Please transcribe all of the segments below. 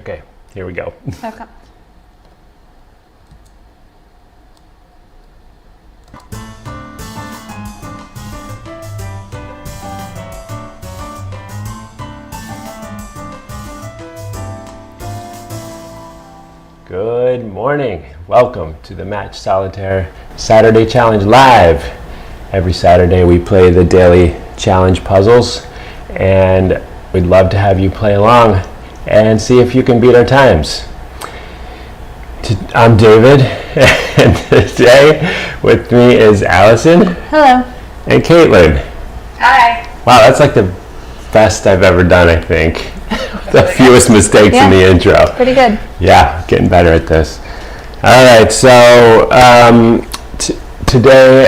Okay, here we go. Okay. Good morning. Welcome to the Match Solitaire Saturday Challenge Live. Every Saturday we play the daily challenge puzzles, and we'd love to have you play along and see if you can beat our times. I'm David, and today with me is Allison. Hello. And Caitlin. Hi. Wow, that's like the best I've ever done, I think. The fewest mistakes in the intro. Pretty good. Yeah, getting better at this. All right, so today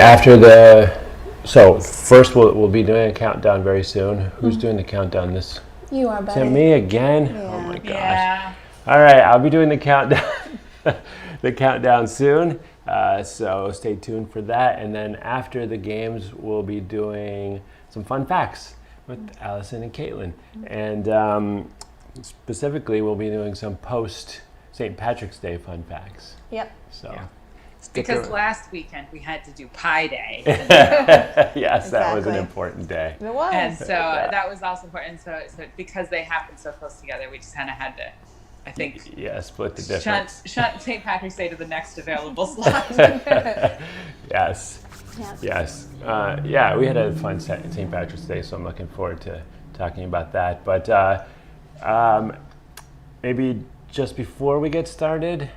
so first we'll be doing a countdown very soon. Who's doing the countdown this? You are, Is buddy. it me again? Yeah. Oh my gosh. Yeah. All right, I'll be doing the countdown, the countdown soon. So stay tuned for that. And then after the games, we'll be doing some fun facts with Allison and Caitlin. And specifically, we'll be doing some post St. Patrick's Day fun facts. Yep. So. Yeah. stick Because ar- last weekend we had to do Pi Day. yes, that was an Exactly. important day. It was. And so that was also important. So because they happened so close together, we just kind of had to, I think, Yeah, split the difference. shunt St. Patrick's Day to the next available slot. Yes. Yeah. Yes. Yeah, we had a fun St. Patrick's Day, so I'm looking forward to talking about that. But maybe just before we get started,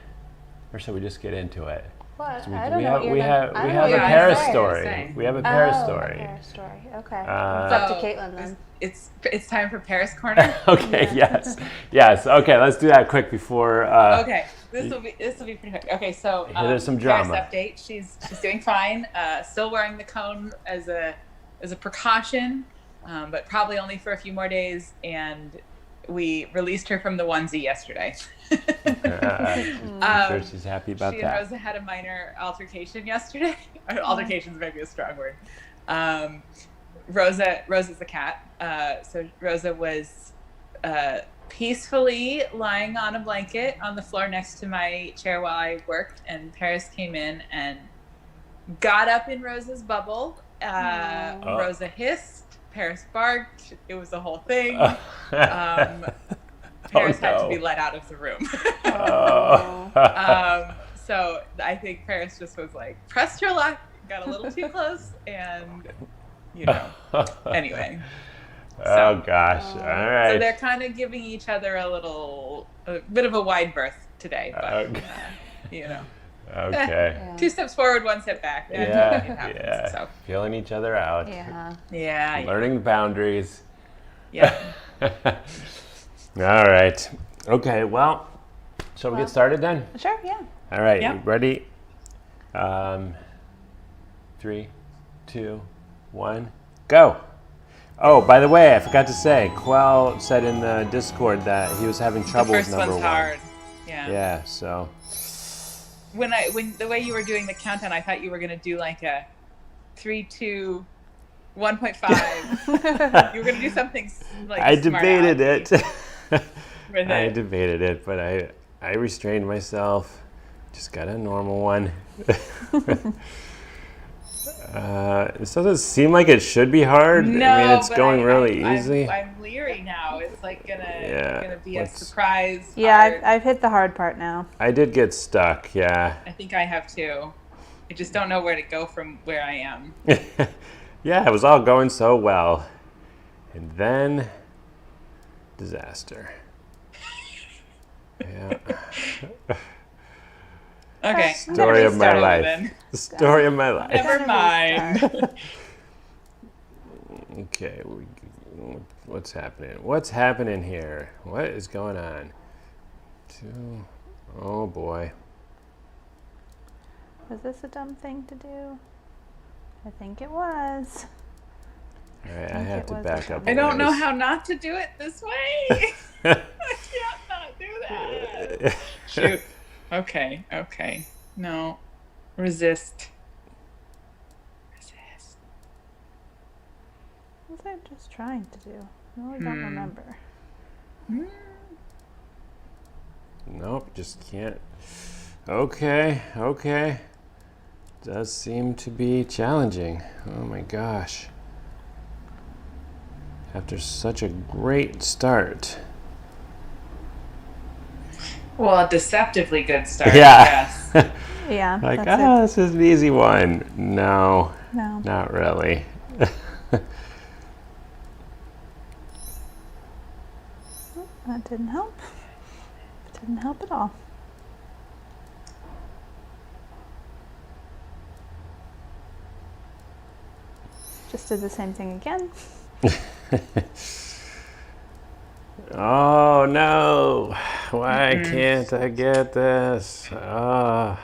or should we just get into it? What? So I don't we know have what we you're have gonna, we I have don't a know what Paris you're story. saying. We have a Oh, Paris a story. Paris story. Okay. Uh, It's up to So, Caitlin then. it's time for Paris Corner. Okay. Yes. Yes. Okay. Let's do that quick before. Okay, this will be pretty quick. Okay, so There's some Paris drama. update. She's doing fine. Still wearing the cone as a precaution, but probably only for a few more days. And we released her from the onesie yesterday. I'm sure she's happy about She and that. Rosa had a minor altercation yesterday. Altercation's maybe a strong word. Rosa's the cat. So Rosa was peacefully lying on a blanket on the floor next to my chair while I worked, and Paris came in and got up in Rosa's bubble. Rosa hissed. Paris barked. It was a whole thing. Paris had to be let out of the room. So I think Paris just was like, pressed her luck, got a little too close, and anyway. Oh gosh! All right. So they're kind of giving each other a bit of a wide berth today, but Okay. Yeah. 2 steps forward, 1 step back. It happens, Yeah. So Feeling each other out. Yeah. Learning the boundaries. Yeah. All right. Okay. Well, shall we get started then? Sure. Yeah. All right. Yeah. You ready? 3, 2, 1, go. Oh, by the way, I forgot to say, Quell said in the Discord that he was having The trouble with first number one's 1. hard. Yeah. Yeah. So. When the way you were doing the countdown, I thought you were gonna do like a 3, 2, 1.5. You were gonna do something like I debated it. with I it. debated it, but I restrained myself. Just got a normal one. This doesn't seem like it should be hard. No, I mean, it's but going really I'm easy. I'm leery now. It's like Yeah, gonna be a let's- surprise. Yeah. hard. I've hit the hard part now. I did get stuck, yeah. I think I have too. I just don't know where to go from where I am. Yeah, it was all going so well. And then, disaster. Yeah. Okay. Story of my Start over life. then. The story of my life. Never mind. Okay, what's happening? What's happening here? What is going on? Oh boy. Was this a dumb thing to do? I think it was. All right, I think have it to was back a up. I a don't know ways. how not to do it this way. I can't not do that. Shoot. Okay. No. Resist. What was I just trying to do? I really don't remember. Nope, just can't. Okay. Does seem to be challenging. Oh my gosh. After such a great start. Well, a deceptively good start, Yeah. I guess. Yeah. Like, that's this is an easy one. No, it. No. not really. That didn't help. Didn't help at all. Just did the same thing again. Oh no! Why can't I get this? I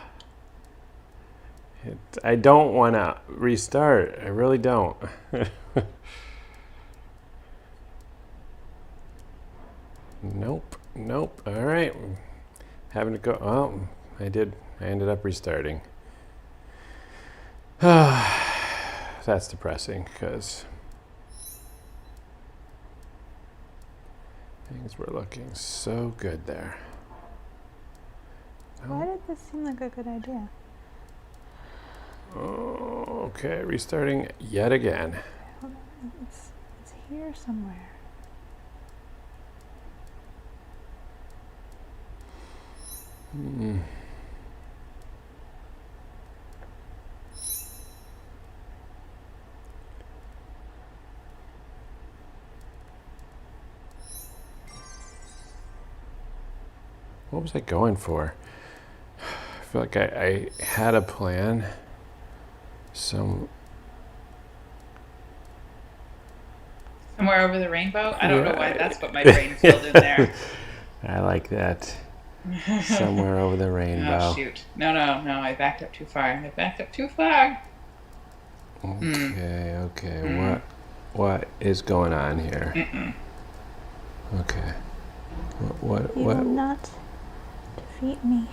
don't want to restart. I really don't. Nope. All right. Having to go. Oh, I did. I ended up restarting. That's depressing because things were looking so good there. Why did this seem like a good idea? Oh, okay, restarting yet again. Hold on. It's here somewhere. What was I going for? I feel like I had a plan. Somewhere over the rainbow? I don't know why that's what my brain filled in there. I like that. Somewhere over the rainbow. Oh, shoot. No. I backed up too far. Okay. What is going on here? Okay. What? You will not defeat me.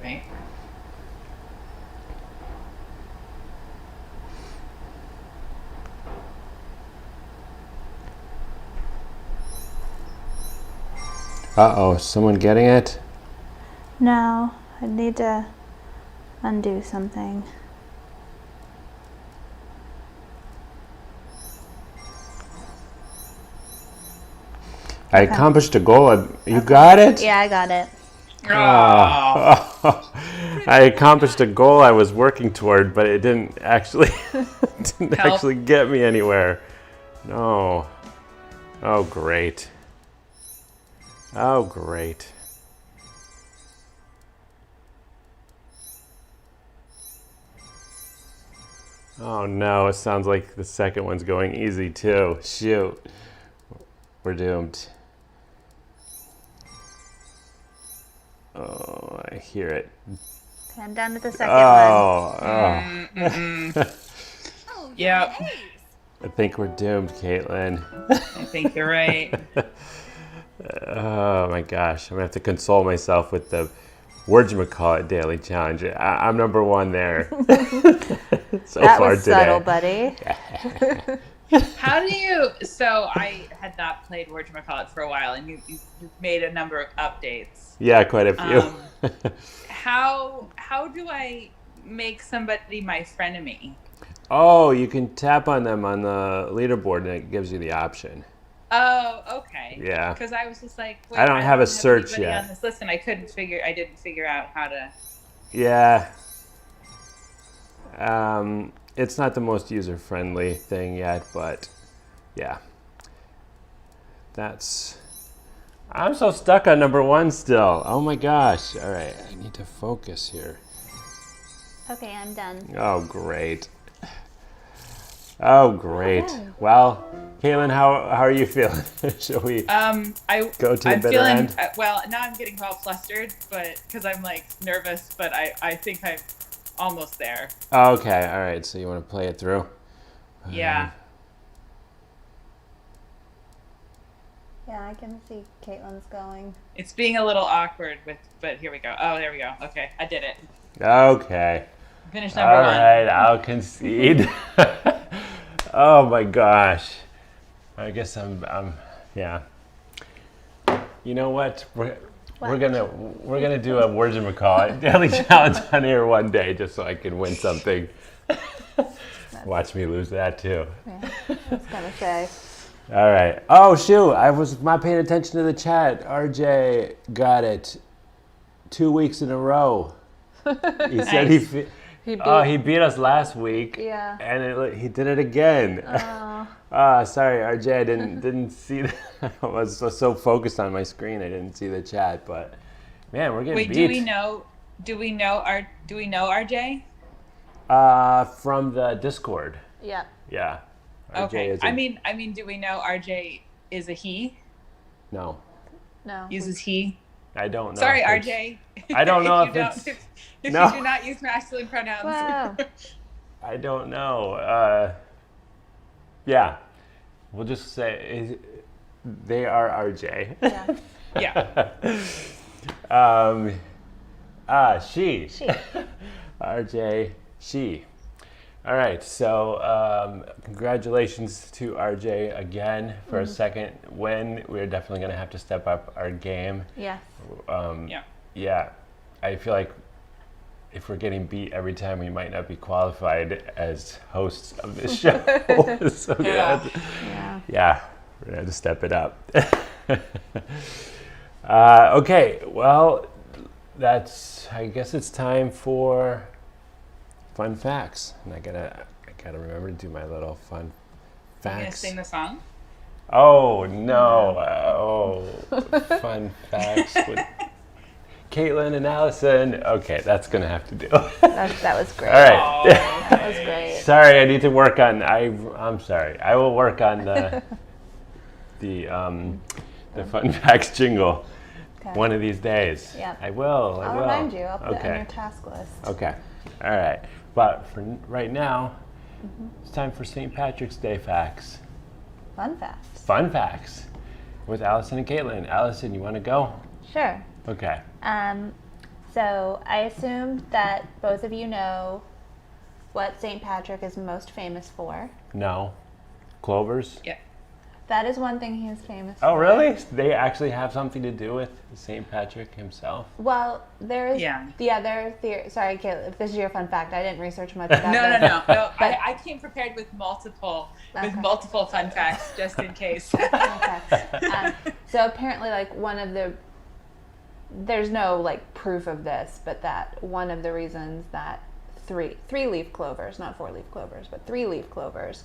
Right. Uh-oh, someone getting it? No, I need to undo something. I accomplished a goal. You got it? Yeah, I got it. Oh. I accomplished a goal I was working toward, but it didn't actually get me anywhere. No. Oh, great. Oh no, it sounds like the second one's going easy too. Shoot. We're doomed. Oh, I hear it. Okay, I'm done with the second one. Yep. I think we're doomed, Caitlin. I think you're right. Oh my gosh, I'm gonna have to console myself with the whatchamacallit daily challenge. I'm number one there. So that far was today. subtle, buddy. How do you? So I had not played whatchamacallit for a while, and you made a number of updates. Yeah, quite a few. How do I make somebody my frenemy? Oh, you can tap on them on the leaderboard, and it gives you the option. Oh, okay. Yeah. Because I was just like, wait, I don't have a search anybody yet on this list, and I didn't figure out how to. Yeah. It's not the most user-friendly thing yet, but yeah. I'm so stuck on number one still. Oh my gosh. All right, I need to focus here. Okay, I'm done. Oh, great. Okay. Well, Caitlin, how are you feeling? Shall we go to the bitter end? Well, now I'm getting all flustered, but because I'm like nervous, but I think I'm almost there. Okay, all right. So you want to play it through? Yeah. Yeah, I can see Caitlin's going. It's being a little awkward but here we go. Oh, there we go. Okay, I did it. Okay. Finish number one. All right, I'll concede. Oh my gosh. I guess I'm yeah. You know what? We're What? gonna do a Words and McCall daily challenge on here one day just so I can win something. Watch me lose that too. Yeah, I was gonna say. All right. Oh shoot! I was not paying attention to the chat. RJ got it 2 weeks in a row. He said Nice. he beat us last week. Yeah. And he did it again. Sorry, RJ. I didn't see that. I was so focused on my screen, I didn't see the chat. But man, we're getting Wait, beat. do we know RJ? From the Discord. Yeah. Yeah. RJ Okay. is I mean, do we know RJ is a he? no. No. Uses he? I don't know. Sorry, if it's- RJ. I don't know if if you it's- don't, if No. you do not use masculine pronouns. Wow. I don't know. Yeah. We'll just say they are RJ. Yeah. Yeah. She. She. RJ, she. All right, so congratulations to RJ again for a second win. We're definitely going to have to step up our game. Yes. Yeah. Yeah, I feel like if we're getting beat every time, we might not be qualified as hosts of this show. So Yeah. Yeah. yeah, we're gonna have to step it up. Okay, well, I guess it's time for fun facts, and I gotta remember to do my little fun You gonna facts. sing the song? Oh no! Fun facts with Caitlin and Allison. Okay, that's gonna have to do. That was great. All right. Oh, That was great. Sorry, I need to work on. I'm sorry. I will work on the fun facts jingle Okay. one of these days. Yeah. I will. I'll remind you. I'll put it on Okay. your task list. Okay. All right. But for right now, it's time for St. Patrick's Day facts. Fun facts. Fun facts with Allison and Caitlin. Allison, you want to go? Sure. Okay. So I assume that both of you know what St. Patrick is most famous for. No. Clovers? yeah. That is one thing he is famous for. Oh, really? They actually have something to do with St. Patrick himself? Well, there is. Yeah. There are theories. Sorry, Caitlin, if this is your fun fact, I didn't research much about No. this. But- I came prepared with multiple Okay. fun facts just in case. Okay. So apparently, like there's no like proof of this, but that one of the reasons that three-leaf clovers, not four-leaf clovers, but three-leaf clovers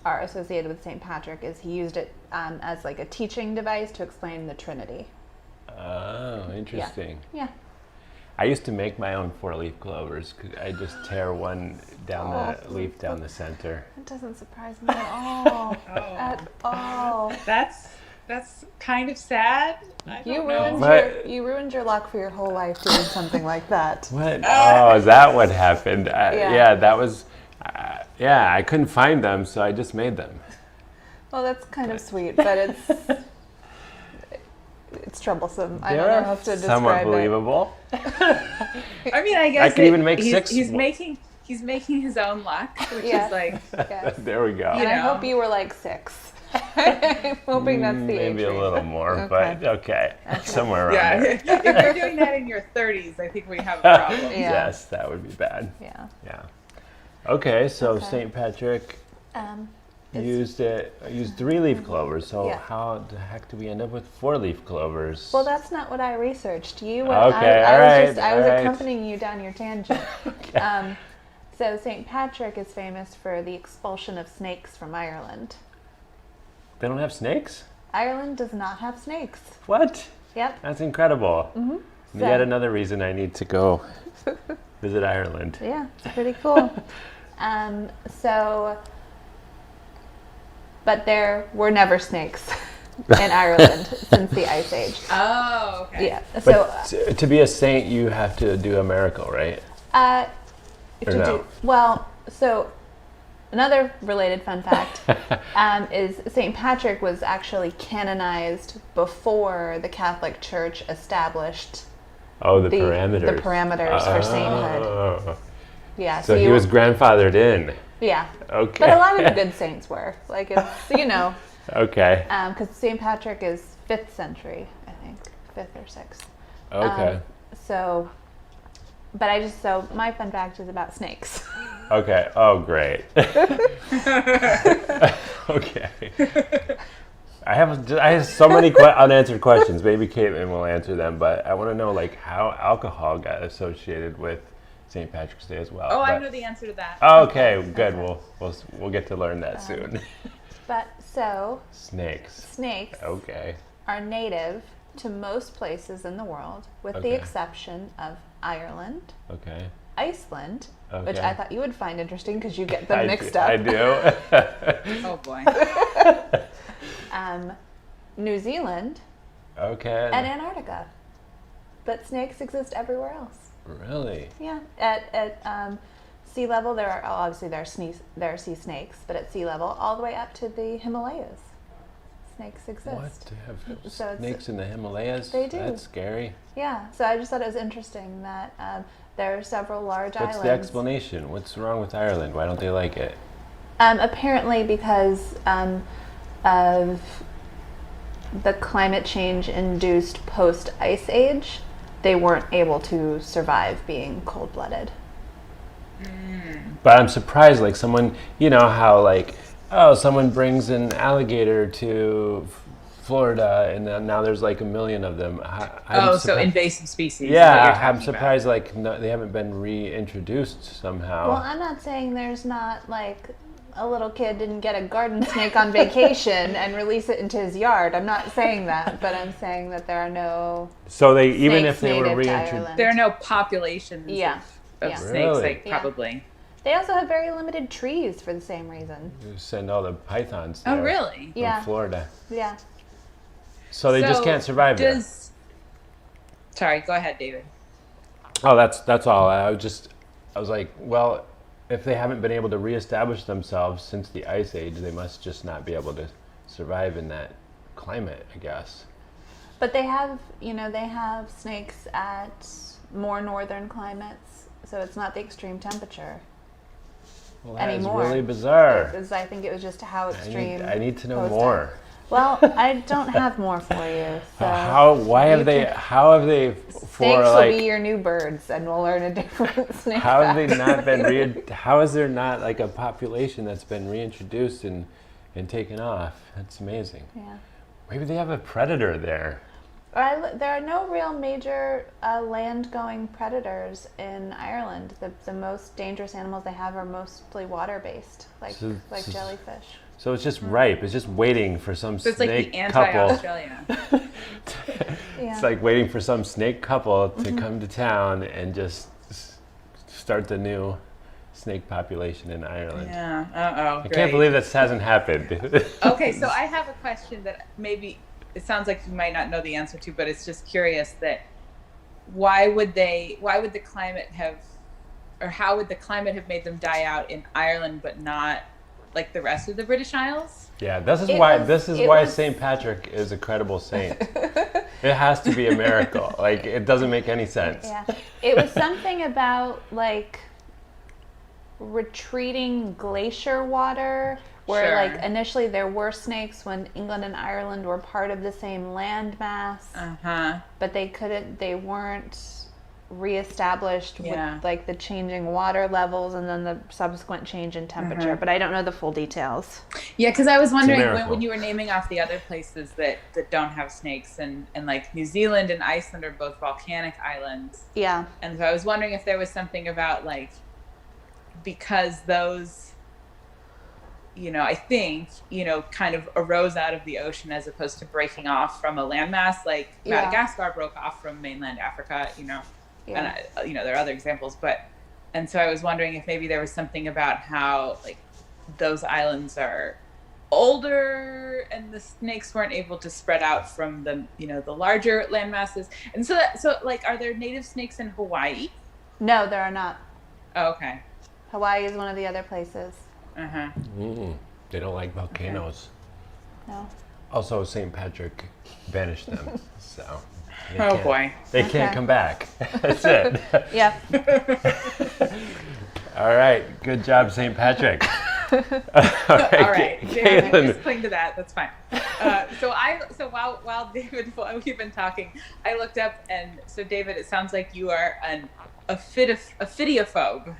are associated with St. Patrick is he used it as like a teaching device to explain the Trinity. Oh, interesting. Yeah. I used to make my own four-leaf clovers. I just tear one down the leaf down the center. It doesn't surprise me at all. At all. That's kind of sad. I You don't ruined know. But- you ruined your luck for your whole life doing something like that. What? Oh, is that what happened? Yeah. Yeah, that was. I couldn't find them, so I just made them. Well, that's kind of sweet, but it's troublesome. I don't know how to describe somewhat it. believable. I mean, I guess I can even make he's, six. He's making his own luck, which Yeah. is like Yes. There we go. You And I know. hope you were like 6. I'm hoping that's the age Maybe a range. little more, but okay. Somewhere around yeah. there. If you're doing that in your 30s, I think we have a problem. Yeah. Yes, that would be bad. Yeah. Yeah. Okay, so Okay. St. Patrick It's- used three-leaf clovers. So Yeah. how the heck do we end up with four-leaf clovers? Well, that's not what I researched. You went. Okay, I all was right, just. I was all right. accompanying you down your tangent. So St. Patrick is famous for the expulsion of snakes from Ireland. They don't have snakes? Ireland does not have snakes. What? Yep. That's incredible. So- Yet another reason I need to go visit Ireland. Yeah, it's pretty cool. But there were never snakes in Ireland since the Ice Age. Oh, okay. Yeah. But So, to be a saint, you have to do a miracle, right? to no? do well. So another related fun fact is St. Patrick was actually canonized before the Catholic Church established Oh, the the parameters. parameters for sainthood. Oh. Yeah. So he was grandfathered in. Yeah. Okay. But a lot of the good saints were like it's Okay. because St. Patrick is 5th century, I think. 5th or 6th. Okay. So my fun fact is about snakes. Okay. Oh, great. Okay. I have so many unanswered questions. Maybe Caitlin will answer them, but I want to know like how alcohol got associated with St. Patrick's Day as well. Oh, but, I know the answer to that. Okay, good. We'll get to learn that soon. But so Snakes. Okay. are native to most places in the world, with the Okay. exception of Ireland, Okay. Iceland, which Okay. I thought you would find interesting because you get them mixed I up. do. Oh boy. New Zealand, Okay. and Antarctica. But snakes exist everywhere else. Really? Yeah. At sea level, there are sea snakes, but at sea level, all the way up to the Himalayas, snakes exist. What? To have So it's- snakes in the Himalayas? They do. That's scary. Yeah. So I just thought it was interesting that there are several large What's islands. the explanation? What's wrong with Ireland? Why don't they like it? Apparently, because of the climate change induced post ice age, they weren't able to survive being cold blooded. But I'm surprised, like someone, you know how like, oh, someone brings an alligator to Florida, and then now there's like a million of them. So invasive species. is what Yeah, you're I'm talking surprised like no, they haven't been reintroduced somehow. Well, I'm not saying there's not like a little kid didn't get a garden snake on vacation and release it into his yard. I'm not saying that, but I'm saying that there are no. So they even Snakes if they were native to reintroduced, Ireland. There are no populations Yeah. of Yeah. snakes, Really? like Yeah. probably. They also have very limited trees for the same reason. send all the pythons Oh, there really? from Yeah. Florida. Yeah. So they just can't survive there. Sorry, go ahead, David. Oh, that's all. I was like, well, if they haven't been able to reestablish themselves since the ice age, they must just not be able to survive in that climate, I guess. But they have snakes at more northern climates, so it's not the extreme temperature. Well, that is Anymore. really bizarre. I think it was just how extreme. I need to know post-ice. more. Well, I don't have more for you. So How have they snakes for will like be your new birds, and we'll learn a different snake. how have they fact. not been how is there not like a population that's been reintroduced and taken off? That's amazing. Yeah. Maybe they have a predator there. There are no real major land-going predators in Ireland. The most dangerous animals they have are mostly water-based, like So- jellyfish. So it's just ripe. It's just waiting for some So it's like snake the couple. anti-Australia. Yeah. It's like waiting for some snake couple to come to town and just start the new snake population in Ireland. Yeah. I can't believe this hasn't happened. Okay, so I have a question that maybe it sounds like you might not know the answer to, but it's just curious that why would the climate have, or how would the climate have made them die out in Ireland but not like the rest of the British Isles? Yeah, this is It why was- St. Patrick is a credible saint. It has to be a miracle. Like it doesn't make any sense. Yeah, it was something about like retreating glacier water, where Sure. like initially there were snakes when England and Ireland were part of the same landmass, but they weren't reestablished Yeah. with like the changing water levels and then the subsequent change in temperature. But I don't know the full details. Yeah, because I was wondering miracle. when you were naming off the other places that don't have snakes, and like New Zealand and Iceland are both volcanic islands. Yeah. And so I was wondering if there was something about like, because those, I think, kind of arose out of the ocean as opposed to breaking off from a landmass, like Yeah. Madagascar broke off from mainland Africa, Yeah. and there are other examples, and so I was wondering if maybe there was something about how like those islands are older and the snakes weren't able to spread out from the the larger land masses. And so like, are there native snakes in Hawaii? No, there are not. Oh, okay. Hawaii is one of the other places. They don't like volcanoes. No. Also, St. Patrick banished them, so they Oh can't- boy. they Okay. can't come back. That's it. Yeah. All right, good job, St. Patrick. All All right. Caitlin, Just cling to that. That's fine. So while David, while we've been talking, I looked up, and so David, it sounds like you are a phidiophobe,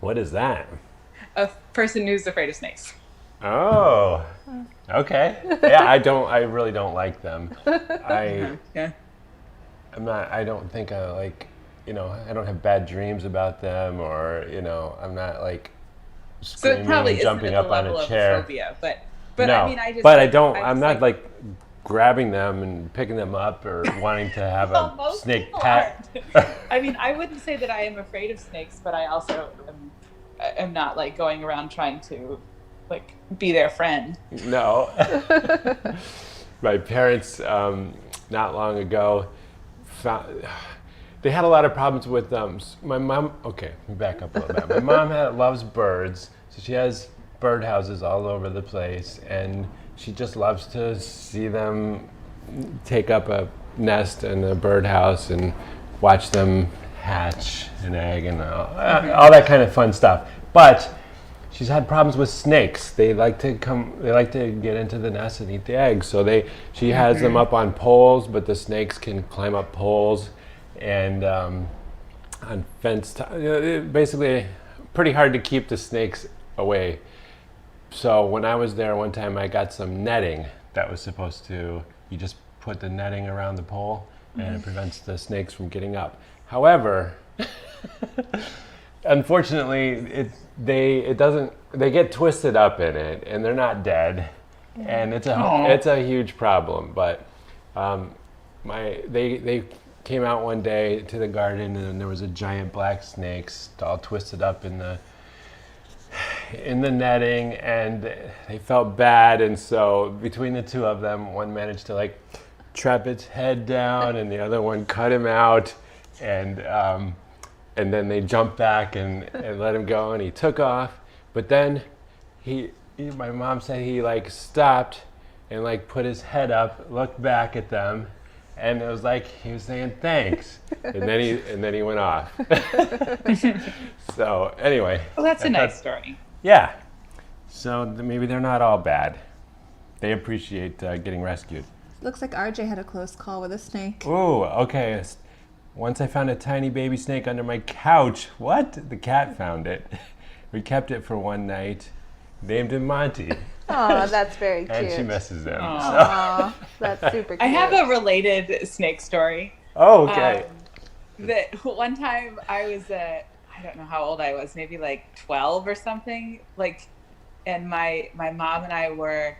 What is that? a person who's afraid of snakes. Oh, okay. Yeah, I really don't like them. Yeah. I don't think I like, I don't have bad dreams about them, or, I'm not like So screaming it probably and isn't jumping at the up on level a of chair. a phobia, but No, I mean, I just. but I don't, I I'm just not like grabbing them and picking them up or wanting to have Well, a most snake people pat. aren't. I mean, I wouldn't say that I am afraid of snakes, but I also am not like going around trying to like be their friend. No. My parents, not long ago, they had a lot of problems with my mom. Okay, let me back up a little bit. My mom loves birds, so she has bird houses all over the place, and she just loves to see them take up a nest in a birdhouse and watch them hatch an egg and all that kind of fun stuff. But she's had problems with snakes. They like to get into the nest and eat the eggs. So she has them up on poles, but the snakes can climb up poles and on fenced. Basically, pretty hard to keep the snakes away. So when I was there one time, I got some netting that was supposed to. You just put the netting around the pole, and it prevents the snakes from getting up. However, unfortunately, they get twisted up in it, and they're not dead, and it's a huge problem. But they came out one day to the garden, and there was a giant black snake all twisted up in the netting, and they felt bad, and so between the two of them, one managed to like trap its head down, and the other one cut him out, and then they jumped back and let him go, and he took off. But then my mom said he like stopped and like put his head up, looked back at them, and it was like he was saying thanks, and then he went off. So anyway. Well, that's a nice story. Yeah. So maybe they're not all bad. They appreciate getting rescued. Looks like RJ had a close call with a snake. Ooh, okay. Once I found a tiny baby snake under my couch. What? The cat found it. We kept it for one night. Named him Monty. Oh, that's very cute. And she misses him. Aww, that's super cute. I have a related snake story. Oh, okay. That one time I was I don't know how old I was, maybe like 12 or something. And my mom and I were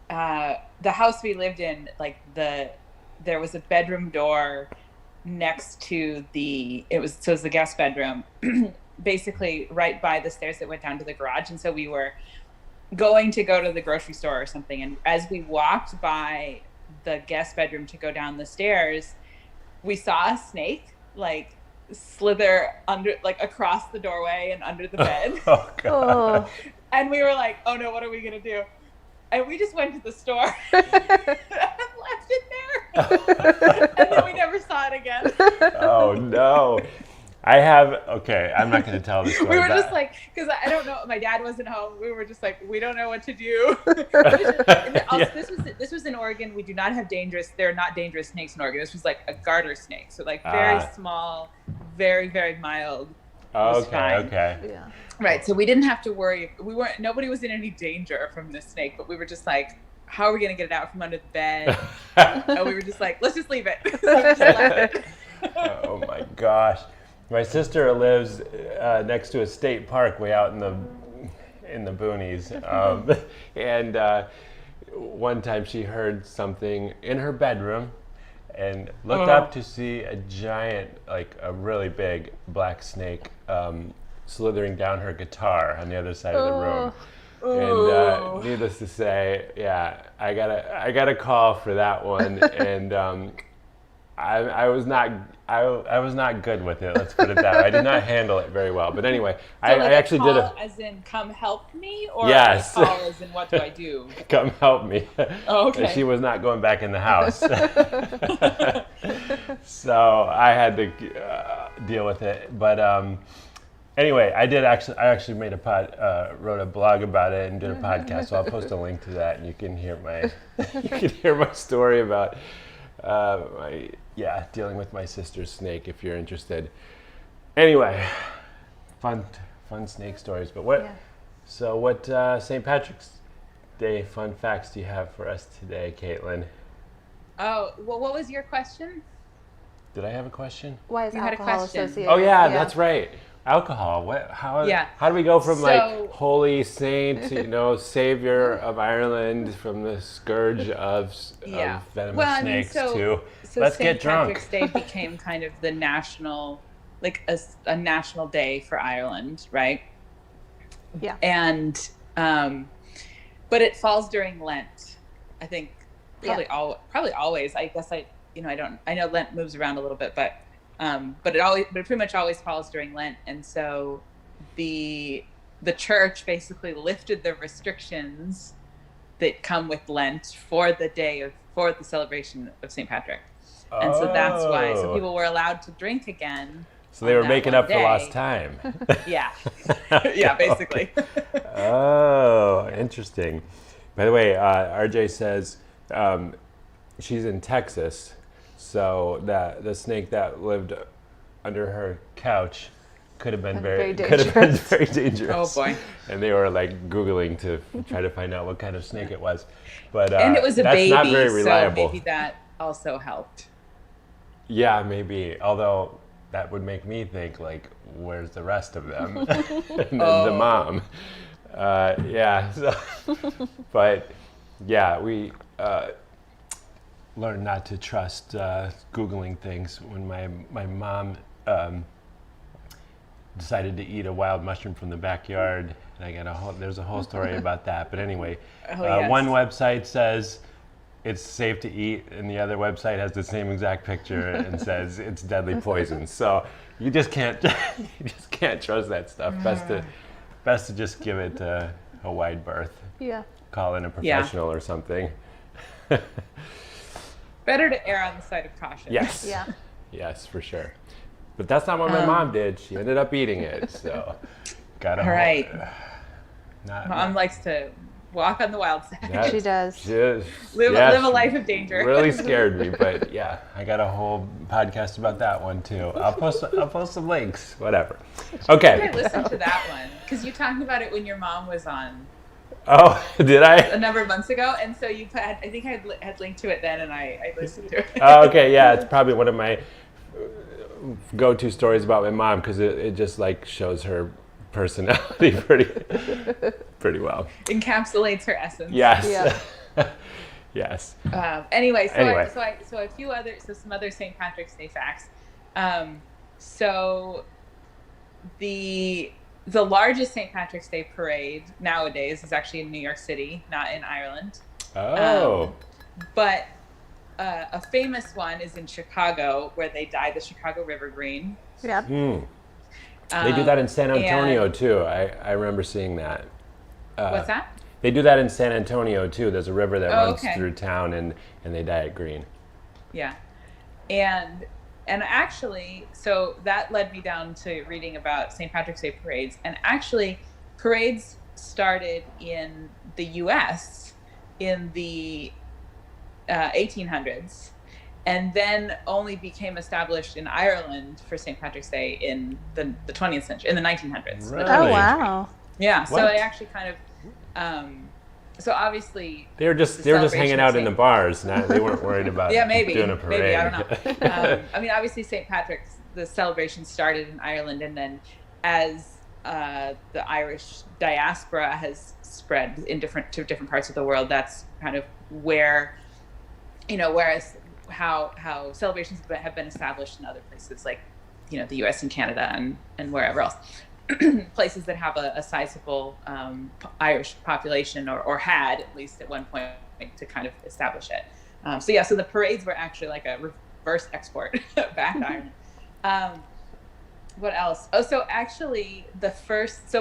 the house we lived in. There was a bedroom door next to it was the guest bedroom, basically right by the stairs that went down to the garage. And so we were go to the grocery store or something. And as we walked by the guest bedroom to go down the stairs, we saw a snake slither under, across the doorway and under the bed. Oh, God. And we were like, oh no, what are we going to do? And we just went to the store and left it there. And then we never saw it again. Oh, no. I'm not going to tell the story. We were just because I don't know, my dad wasn't home. We were just we don't know what to do. This was in Oregon. We do not have there are not dangerous snakes in Oregon. This was a garter snake. So very small, very, very mild. Okay. Yeah. Right. So we didn't have to worry. Nobody was in any danger from this snake, but we were just how are we going to get it out from under the bed? And we were just let's just leave it. So we just left it. Oh my gosh. My sister lives next to a state park way out in the boonies, and one time she heard something in her bedroom, and looked up to see a giant, a really big black snake slithering down her guitar on the other side of the room. And needless to say, yeah, I got a call for that one, and I was not good with it. Let's put it that way. I did not handle it very well. But anyway, I actually did as in come help me, or yes. A call as in what do I do? Come help me. Oh, okay. And she was not going back in the house, so I had to deal with it. But Anyway, I actually made wrote a blog about it and did a podcast. So I'll post a link to that, and you can hear my story about dealing with my sister's snake if you're interested. Anyway, fun snake stories. But what? Yeah. So what St. Patrick's Day fun facts do you have for us today, Caitlin? Oh, well, what was your question? Did I have a question? Why is You had a alcohol question. associated? Oh yeah, that's right. Alcohol. How do we go from like holy saint, savior of Ireland, from the scourge of venomous snakes to let's St. get drunk. Patrick's Day became kind of the national, like a national day for Ireland, right? Yeah. And but it falls during Lent. I think probably always. I guess I know Lent moves around a little bit, but it pretty much always falls during Lent. And so the church basically lifted the restrictions that come with Lent for the celebration of St. Patrick. And so that's why. So people were allowed to drink again. So they were making up for lost time. Yeah. Yeah, basically. Oh, interesting. By the way, RJ says she's in Texas, so that the snake that lived under her couch could have been very dangerous. Oh boy! And they were like Googling to try to find out what kind of snake it was, but and it was a that's baby, not very reliable. So maybe that also helped. Yeah, maybe. Although that would make me think, like, where's the rest of them? And then the mom. But yeah, we learned not to trust Googling things when my mom decided to eat a wild mushroom from the backyard. And there's a whole story about that. But anyway, one website says it's safe to eat, and the other website has the same exact picture and says it's deadly poison. So you just can't trust that stuff. Best to just give it a wide berth. Yeah. Call in a professional or something. Better to err on the side of caution. Yes. Yeah. Yes, for sure. But that's not what my mom did. She ended up eating it. So Mom likes to walk on the wild side. She does. Live a life of danger. Really scared me, but yeah, I got a whole podcast about that one too. I'll post some links, whatever. Okay. I listened to that one because you talked about it when your mom was on. Oh, did I? A number of months ago, and so I think I had linked to it then, and I listened to it. Oh, okay, yeah, it's probably one of my go-to stories about my mom because it just like shows her personality pretty well. Encapsulates her essence. Yes. Yeah. Yes. Anyway, some other St. Patrick's Day facts. So the largest St. Patrick's Day parade nowadays is actually in New York City, not in Ireland. Oh. But a famous one is in Chicago, where they dye the Chicago River green. Yep. They do that in San Antonio too. I remember seeing that. What's that? They do that in San Antonio too. There's a river that runs through town, and they dye it green. Yeah, and actually, so that led me down to reading about St. Patrick's Day parades. And actually, parades started in the U.S. in the 1800s. And then only became established in Ireland for St. Patrick's Day in the 20th century, in the 1900s. Really? Oh, wow. Yeah, What? so they actually kind of, so obviously They were just hanging out in the bars. They weren't worried about doing a parade. Maybe, I don't know. I mean, obviously St. Patrick's, the celebration started in Ireland, and then as the Irish diaspora has spread to different parts of the world, that's kind of where, whereas how celebrations have been established in other places like, the U.S. and Canada and wherever else, places that have a sizable Irish population or had at least at one point to kind of establish it. So the parades were actually like a reverse export back to Ireland. What else? Oh, so actually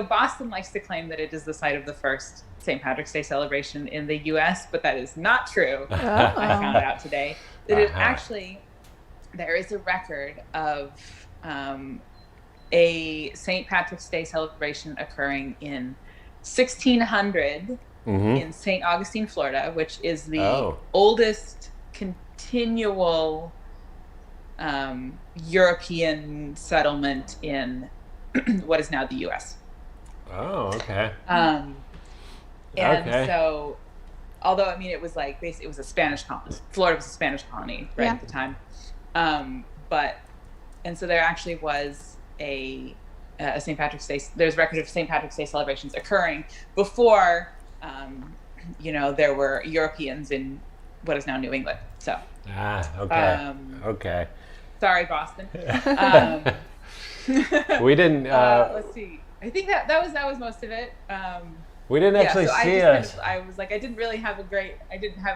Boston likes to claim that it is the site of the first St. Patrick's Day celebration in the U.S., but that is not true. I found out today. That it actually, there is a record of a St. Patrick's Day celebration occurring in 1600 in St. Augustine, Florida, which is the oldest continual European settlement in what is now the U.S. Oh, okay. And so, although I mean, it was like basically it was a Spanish colony. Florida was a Spanish colony at the time, and so there actually was a St. Patrick's Day. There's record of St. Patrick's Day celebrations occurring before, there were Europeans in what is now New England. So. Okay. Okay. Sorry, Boston. We didn't. Let's see. I think that was most of it. We didn't actually see us. I was like, I didn't have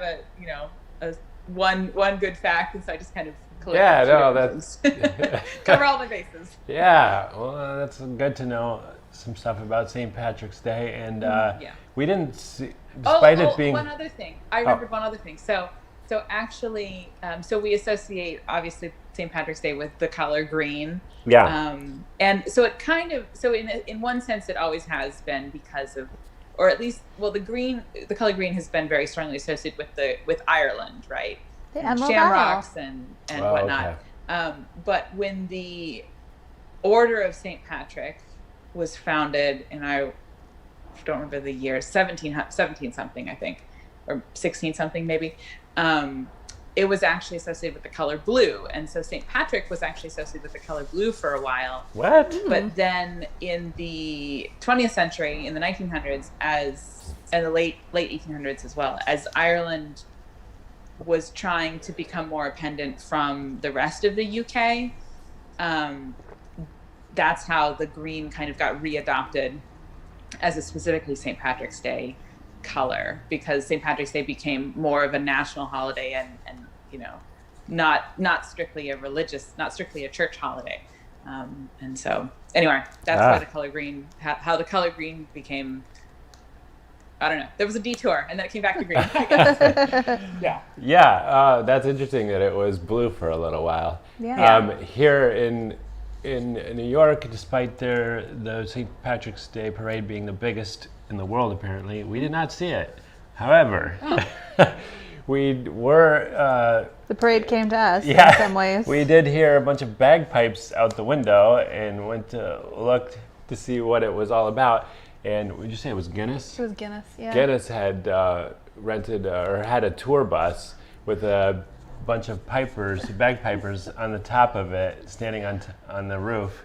a one good fact, and so I just kind of that's cover all my bases. Yeah, well, that's good to know some stuff about St. Patrick's Day, and we didn't see, despite it being. One other thing. I remembered one other thing. So actually, so we associate obviously St. Patrick's Day with the color green. Yeah. And so it kind of, so in one sense, it always has been because of, or at least, well, the color green has been very strongly associated with Ireland, right? Yeah, shamrocks and whatnot. Okay. But when the Order of St. Patrick was founded, and I don't remember the year, 17 something, I think, or 16 something maybe. It was actually associated with the color blue, and so St. Patrick was actually associated with the color blue for a while. What? But then in the 20th century, in the 1900s, and the late 1800s as well, as Ireland was trying to become more independent from the rest of the UK, that's how the green kind of got readopted as a specifically St. Patrick's Day color, because St. Patrick's Day became more of a national holiday and not strictly a church holiday. And so anyway, that's why the color green, how the color green became, I don't know. There was a detour and then it came back to green, I guess. Yeah. Yeah. That's interesting that it was blue for a little while. Yeah. Here in New York, despite the St. Patrick's Day parade being the biggest in the world, apparently, we did not see it. However, we were... the parade came to us in some ways. We did hear a bunch of bagpipes out the window and went to look to see what it was all about. And would you say it was Guinness? It was Guinness, yeah. Guinness had rented or had a tour bus with a bunch of bagpipers on the top of it, standing on the roof,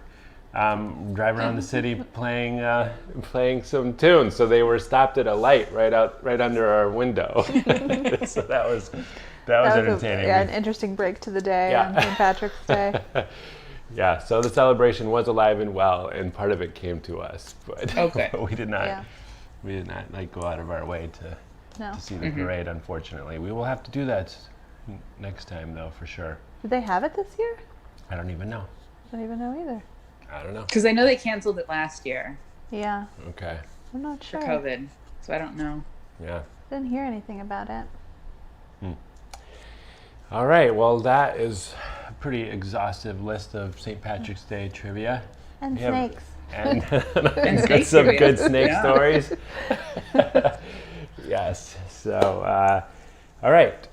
drive around the city playing some tunes. So they were stopped at a light right under our window. So that was entertaining. An interesting break to the day on St. Patrick's Day. Yeah, so the celebration was alive and well, and part of it came to us, but we did not go out of our way to see the parade. Unfortunately, we will have to do that next time, though, for sure. Did they have it this year? I don't even know. I don't even know either. I don't know. Because I know they canceled it last year. Yeah. Okay. I'm not sure. For COVID, so I don't know. Yeah. Didn't hear anything about it. All right. Well, that is a pretty exhaustive list of St. Patrick's Day trivia. And snakes. And some good snake stories. Yes. So, all right.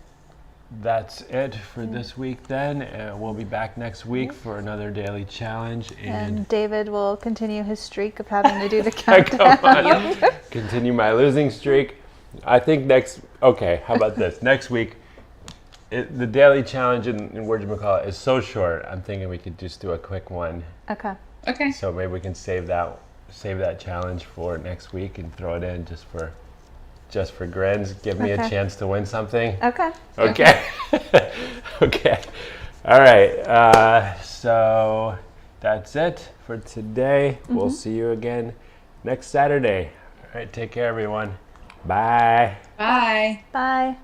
That's it for this week then. We'll be back next week for another daily challenge. And David will continue his streak of having to do the countdown. Come on. Continue my losing streak. I think how about this? Next week, the daily challenge in whatchamacallit is so short, I'm thinking we could just do a quick one. Okay. So maybe we can save that challenge for next week and throw it in just for grins. Give me a chance to win something. Okay. Okay. All right. So that's it for today. We'll see you again next Saturday. All right. Take care, everyone. Bye. Bye. Bye.